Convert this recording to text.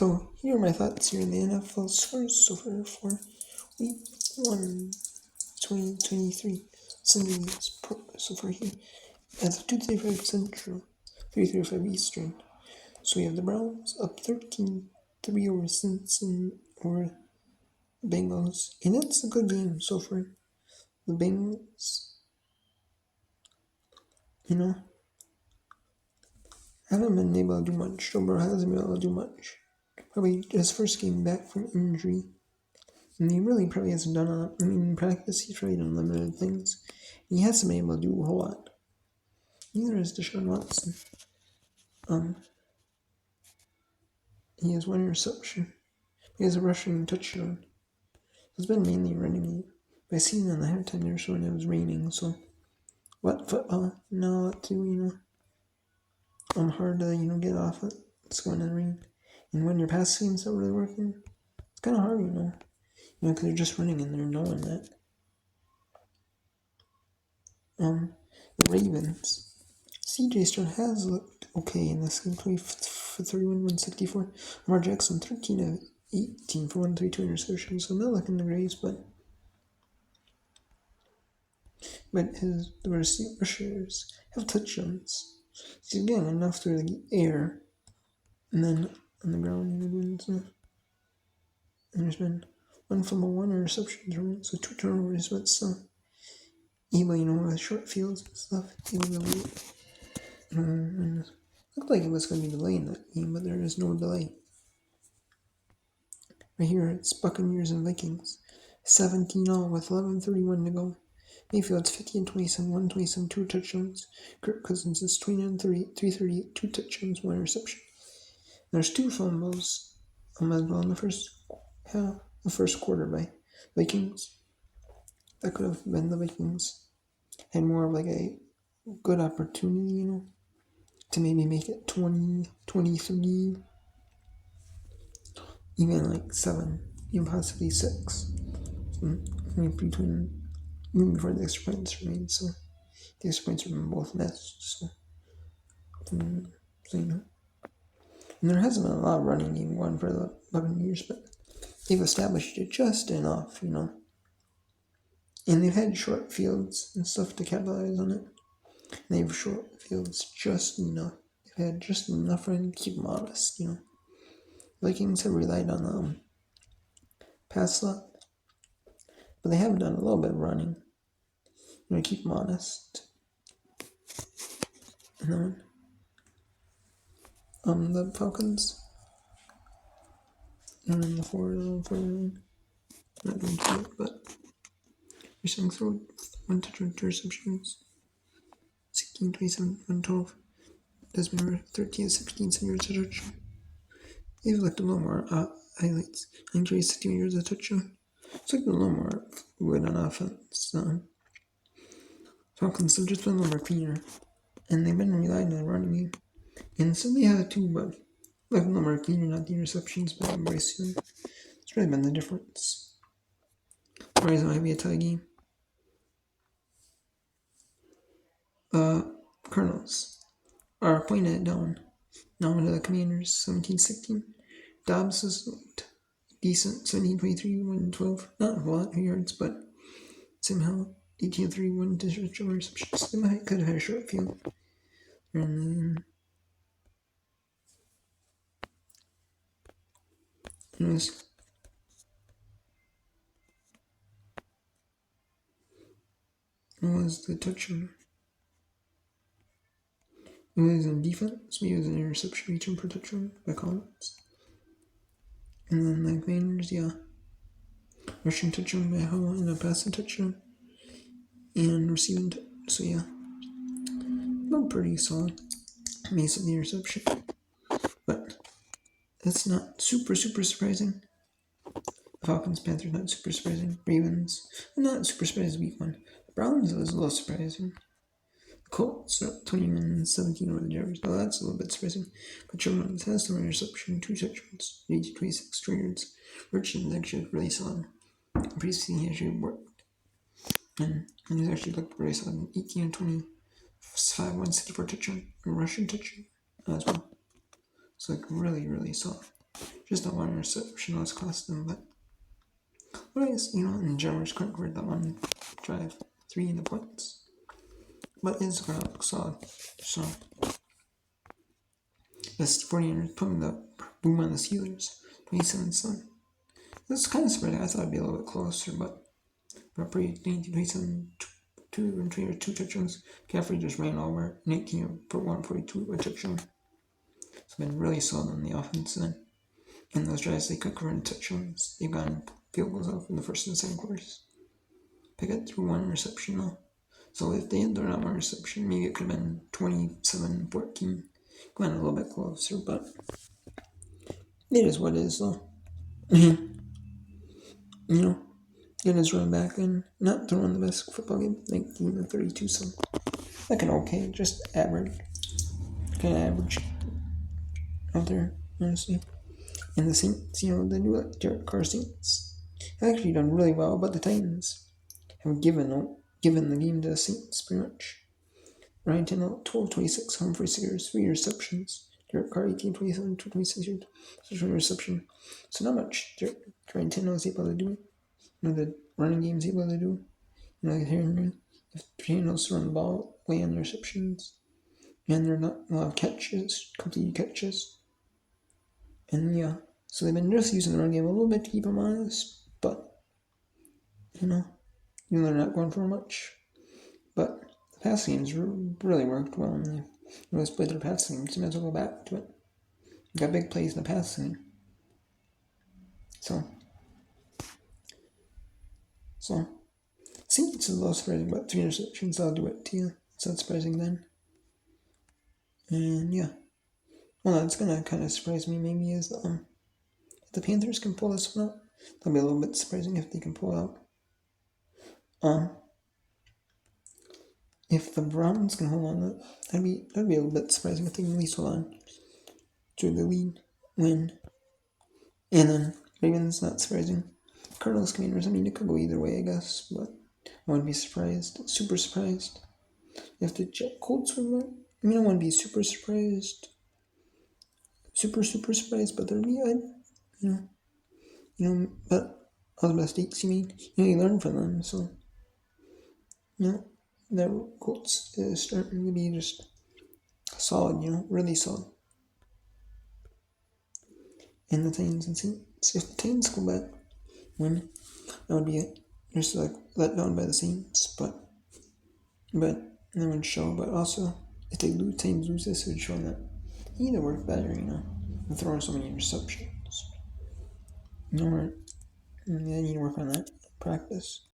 So here are my thoughts here in the NFL scores so far for week 1, 2023. Sunday so far here. As of 2:35 Central, 3:35 Eastern. So we have the Browns up 13-3 over over Bengals. And it's a good game so far. The Bengals, haven't been able to do much. Joe Burrow hasn't been able to do much. Probably his first game back from injury. And he really probably hasn't done a lot. In practice, he's really done limited things. He hasn't been able to do a whole lot. Neither has Deshaun Watson. He has one reception. He has a rushing touchdown. It's been mainly running game. But I seen on the halftime they were showing it was raining, so what football? No, to hard to get off it. It's going to rain. And when your pass game's not really working, it's kind of hard, because they're just running and they're knowing that. The Ravens. CJ Stroud has looked okay in this game, 20 for 31, 164. Lamar Jackson, 13 of 18 for 132 interceptions, so not looking the greatest, but the receivers have touchdowns. He's getting enough through the air, and then on the ground, doing stuff. And there's been one fumble, one interception, so 2 turnovers, but still. Able, with short fields and stuff, able to lead. And it looked like it was going to be delayed in that game, but there is no delay. Right here, it's Buccaneers and Vikings. 17-0 with 11:31 to go. Mayfield's 50-27, 127, 2 touchdowns. Kirk Cousins is 29-30, 338, 2 touchdowns, 1 interception. There's 2 fumbles as well in the first quarter by Vikings. That could have been the Vikings. Had more of a good opportunity, to maybe make it 20, 23, even 7, even possibly 6. Even before the extra points were made, so the extra points were both missed, so And there hasn't been a lot of running game going for the Buccaneers, but they've established it just enough, And they've had short fields and stuff to capitalize on it. And they have short fields just enough. They've had just enough running to keep them honest, Vikings have relied on the pass slot, but they have done a little bit of running, to keep them honest. And then, the Falcons, and then the 49, not going to it, but receiving throw, 1 touchdown, 2 receptions, 16, 27, 112. Desmond Ridder, 13 of 16, 7 yards a touchdown. They've looked a little more highlights. Injuries, 16 yards a touchdown. It's looked a little more good on offense. Falcons have just been a little more cleaner, and they've been relying on the running game. And so they have too, but a little more cleaner, not the interceptions, but embracing. It's really been the difference. Otherwise, it might be a tie game. Cardinals are pointing it down. Now to the Commanders, 17-16. Dobbs has looked decent, 17-23, 112. Not a lot of yards, but somehow 18-3, 1 touchdown receptions. They could have had a short field. And then it was the touchdown. It was in defense. Maybe it was an interception return for touchdown by Collins. And then the Commanders, rushing touchdown by Howell and a passing touchdown. And receiving, not pretty solid. Missed the interception. But that's not super surprising. Falcons, Panthers, not super surprising. Ravens, not super surprising week 1. Browns was a little surprising. Colts are 21-17 over the Jaguars. Well, that's a little bit surprising. But Jones has some interception, 2 touchdowns, 80-26, 2 yards. Richardson actually looked really solid. Previously, he actually worked. And he's actually looked really solid. 18-25, 164 touchdown, a rushing touchdown as well. It's really solid. Just that one interception was cost them, but I guess, in general, just couldn't convert that one drive 3 into points. But it's gonna look solid. So this 49ers putting the boom on the Steelers, 27-7. This is kind of surprising. I thought it'd be a little bit closer, but pretty 27 2 and 3 or 2 touchdowns. Caffrey just ran over 18 for 142 a touchdown. It's been really solid on the offense then. And those drives, they couldn't convert into touchdowns. They've gotten field goals off in the first and second quarters. Pickett threw 1 interception though. So if they had thrown out 1 interception, maybe it could have been 27-14. Going a little bit closer, but it is what it is though. Get his run back and not throwing the best football game, 19-32, so like an okay, just average, kind of average out there, honestly. And the Saints, the new Derek Carr Saints, have actually done really well, but the Titans have given the game to the Saints pretty much. Ryan Tannehill, 12-26, 146 yards, 3 receptions. Derek Carr, 18-27, 226 yards, 1 reception. So not much Ryan Tannehill is able to do. The running game is able to do. Like here, if Tannehill's run the ball, way on the receptions, and they're not a lot of catches, completed catches. And yeah, so they've been just using the run game a little bit to keep them honest, but they're not going for much. But the passing game's really worked well, and they really split their passing game, so might as well go back to it. Got big plays in the passing game. So Saints is a little surprising, but 3 interceptions, I'll do it to you. It's not surprising then. And yeah. Well, that's gonna kind of surprise me maybe is if the Panthers can pull this one out. That'll be a little bit surprising if they can pull it out. If the Browns can hold on to it, that'd be a little bit surprising if they can at least hold on to the lead, win. And then Ravens, not surprising. Cardinals, Commanders, it could go either way, I guess, but I wouldn't be super surprised. If the Colts win, I wouldn't be super surprised. Super surprised, but they're but all the mistakes you learn from them, so, the Colts is starting to be just solid, really solid. And the Titans and Saints, if the Titans go back, win, that would be it. Just let down by the Saints, but that would show. But also, if they Titans lose this, it would show that they need to work better, than throwing so many interceptions. They need to work on that, practice.